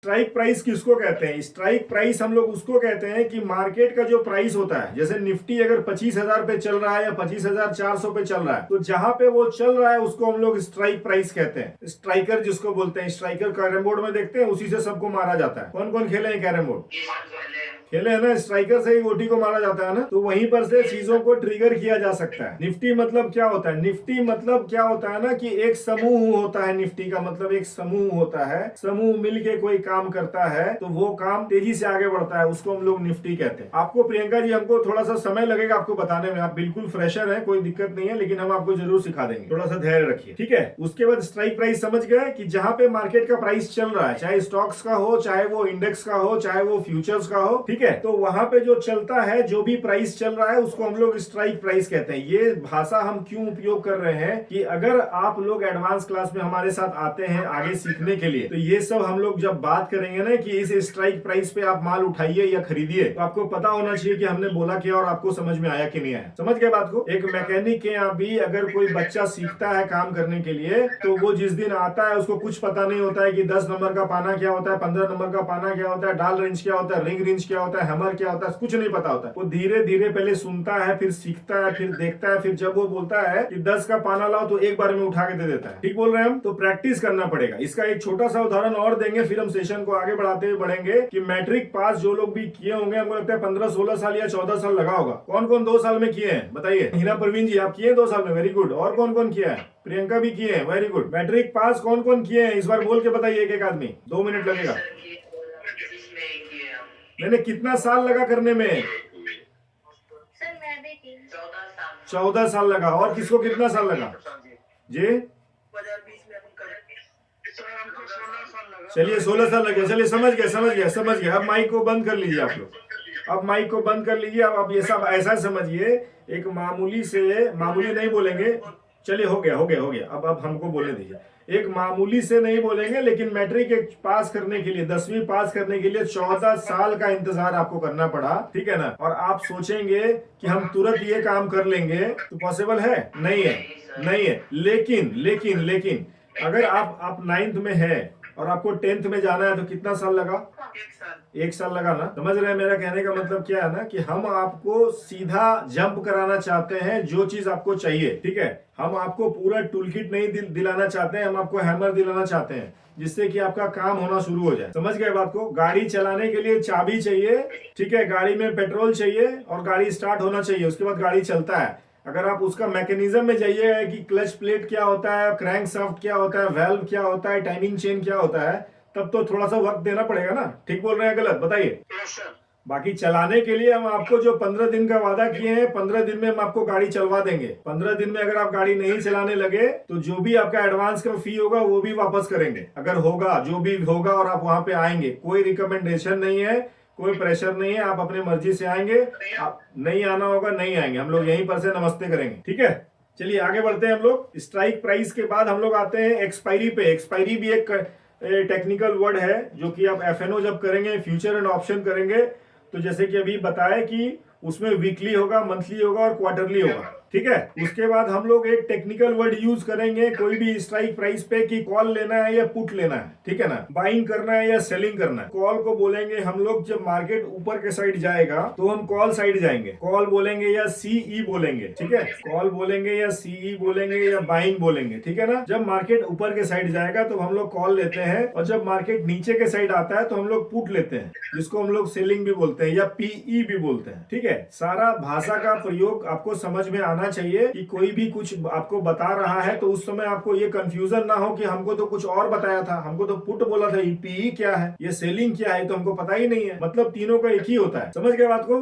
Strike price किसको कहते हैं? स्ट्राइक प्राइस हम लोग उसको कहते हैं कि मार्केट का जो प्राइस होता है, जैसे निफ्टी अगर 25,000 पे चल रहा है या 25,400 पे चल रहा है, तो जहां पे वो चल रहा है उसको हम लोग स्ट्राइक प्राइस कहते हैं। स्ट्राइकर जिसको बोलते हैं, स्ट्राइकर कैरम बोर्ड में देखते हैं, उसी से सबको मारा जाता है। कौन कौन खेले हैं कैरम बोर्ड? खेले है ना, स्ट्राइकर से ही गोटी को मारा जाता है ना। तो वहीं पर से चीजों को ट्रिगर किया जा सकता है। निफ्टी मतलब क्या होता है? निफ्टी मतलब क्या होता है ना कि एक समूह होता है। निफ्टी का मतलब एक समूह होता है, समूह मिलके कोई काम करता है तो वो काम तेजी से आगे बढ़ता है, उसको हम लोग निफ्टी कहते हैं। आपको प्रियंका जी, हमको थोड़ा सा समय लगेगा आपको बताने में, आप बिल्कुल फ्रेशर है, कोई दिक्कत नहीं है, लेकिन हम आपको जरूर सिखा देंगे, थोड़ा सा धैर्य रखिए, ठीक है। उसके बाद स्ट्राइक प्राइस समझ गए कि जहां पे मार्केट का प्राइस चल रहा है, चाहे स्टॉक्स का हो, चाहे वो इंडेक्स का हो, चाहे वो फ्यूचर्स का हो, ठीक है, तो वहां पे जो चलता है, जो भी प्राइस चल रहा है, उसको हम लोग स्ट्राइक प्राइस कहते हैं। ये भाषा हम क्यों उपयोग कर रहे हैं कि अगर आप लोग एडवांस क्लास में हमारे साथ आते हैं आगे सीखने के लिए, तो ये सब हम लोग जब बात करेंगे ना कि इस स्ट्राइक प्राइस पे आप माल उठाइए या खरीदिए, तो आपको पता होना चाहिए कि हमने बोला क्या और आपको समझ में आया कि नहीं आया। समझ गए बात को? एक मैकेनिक के यहाँ भी अगर कोई बच्चा सीखता है काम करने के लिए, तो वो जिस दिन आता है उसको कुछ पता नहीं होता है कि 10 नंबर का पाना क्या होता है, 15 नंबर का पाना क्या होता है, डाल रेंज क्या होता है, रिंग रेंज क्या होता है, हैमर क्या होता है, कुछ नहीं पता होता है। वो धीरे धीरे पहले सुनता है, फिर सीखता है, फिर देखता है, फिर जब वो बोलता है कि 10 का पाना लाओ तो एक बार में उठा के दे देता है। ठीक बोल रहे हैं हम? तो प्रैक्टिस करना पड़ेगा। इसका एक छोटा सा उदाहरण और देंगे, फिर हम सेशन को आगे बढ़ाते हुए बढ़ेंगे कि मैट्रिक पास जो लोग भी किए होंगे, हमको लगता है 15-16 साल या 14 साल लगा होगा। कौन कौन 2 साल में किए हैं बताइए? हीना परवीन जी, आप किए 2 साल में, वेरी गुड। और कौन कौन किया है? प्रियंका भी किए हैं, वेरी गुड। मैट्रिक पास कौन कौन किए हैं इस बार बोल के बताइए, एक एक आदमी, 2 मिनट लगेगा। मैंने कितना साल लगा करने में? 14 साल लगा। और किसको कितना साल लगा जी? चलिए 16 साल लगे। चलिए समझ गए, समझ गया, समझ गया। अब माइक को बंद कर लीजिए आप लोग, अब माइक को बंद कर लीजिए। अब ये सब ऐसा समझिए, एक मामूली से, मामूली नहीं बोलेंगे, चलिए हो गया, हो गया, हो गया। अब हमको बोलने दीजिए। एक मामूली से नहीं बोलेंगे, लेकिन मैट्रिक एक पास करने के लिए, 10वीं पास करने के लिए 14 साल का इंतजार आपको करना पड़ा, ठीक है ना। और आप सोचेंगे कि हम तुरंत ये काम कर लेंगे, तो पॉसिबल है? नहीं है, नहीं है। लेकिन लेकिन लेकिन अगर आप 9th में है और आपको 10th में जाना है, तो कितना साल लगा? 1 साल लगा ना। समझ रहे हैं मेरा कहने का मतलब क्या है ना कि हम आपको सीधा जंप कराना चाहते हैं, जो चीज आपको चाहिए, ठीक है। हम आपको पूरा टूल किट नहीं दिलाना चाहते हैं, हम आपको हैमर दिलाना चाहते हैं, जिससे कि आपका काम होना शुरू हो जाए। समझ गए बात को? गाड़ी चलाने के लिए चाबी चाहिए, ठीक है, गाड़ी में पेट्रोल चाहिए और गाड़ी स्टार्ट होना चाहिए, उसके बाद गाड़ी चलता है। अगर आप उसका मैकेनिज्म में जाइए कि क्लच प्लेट क्या होता है, क्रैंक शाफ्ट क्या होता है, वेल्व क्या होता है, टाइमिंग चेन क्या होता है, तब तो थोड़ा सा वक्त देना पड़ेगा ना। ठीक बोल रहे हैं गलत बताइए? बाकी चलाने के लिए हम आपको जो 15 दिन का वादा किए हैं, 15 दिन में हम आपको गाड़ी चलवा देंगे। 15 दिन में अगर आप गाड़ी नहीं चलाने लगे तो जो भी आपका एडवांस का फी होगा वो भी वापस करेंगे, अगर होगा, जो भी होगा, और आप वहां पे आएंगे। कोई रिकमेंडेशन नहीं है, कोई प्रेशर नहीं है, आप अपने मर्जी से आएंगे। आप नहीं आना होगा, नहीं आएंगे, हम लोग यहीं पर से नमस्ते करेंगे, ठीक है। चलिए आगे बढ़ते हैं हम लोग। स्ट्राइक प्राइस के बाद हम लोग आते हैं एक्सपायरी पे। एक्सपायरी भी एक टेक्निकल वर्ड है, जो कि आप एफएनओ जब करेंगे, फ्यूचर एंड ऑप्शन करेंगे, तो जैसे कि अभी बताया कि उसमें वीकली होगा, मंथली होगा और क्वार्टरली होगा, ठीक है। उसके बाद हम लोग एक टेक्निकल वर्ड यूज करेंगे कोई भी स्ट्राइक प्राइस पे कि कॉल लेना है या पुट लेना है, ठीक है ना, बाइंग करना है या सेलिंग करना है। कॉल को बोलेंगे हम लोग जब मार्केट ऊपर के साइड जाएगा तो हम कॉल साइड जाएंगे, कॉल बोलेंगे या सीई बोलेंगे, ठीक है, कॉल बोलेंगे या सीई बोलेंगे या बाइंग बोलेंगे, ठीक है ना। जब मार्केट ऊपर के साइड जाएगा तो हम लोग कॉल लेते हैं, और जब मार्केट नीचे के साइड आता है तो हम लोग पुट लेते हैं, जिसको हम लोग सेलिंग भी बोलते हैं या पीई भी बोलते हैं, ठीक है। सारा भाषा का प्रयोग आपको समझ में आना चाहिए कि कोई भी कुछ आपको बता रहा है तो उस समय आपको ये कंफ्यूजन ना हो कि हमको तो कुछ और बताया था, हमको तो पुट बोला था, ये पीई क्या है, ये सेलिंग क्या है, तो हमको पता ही नहीं है। मतलब तीनों का एक ही होता है। समझ गए बात को?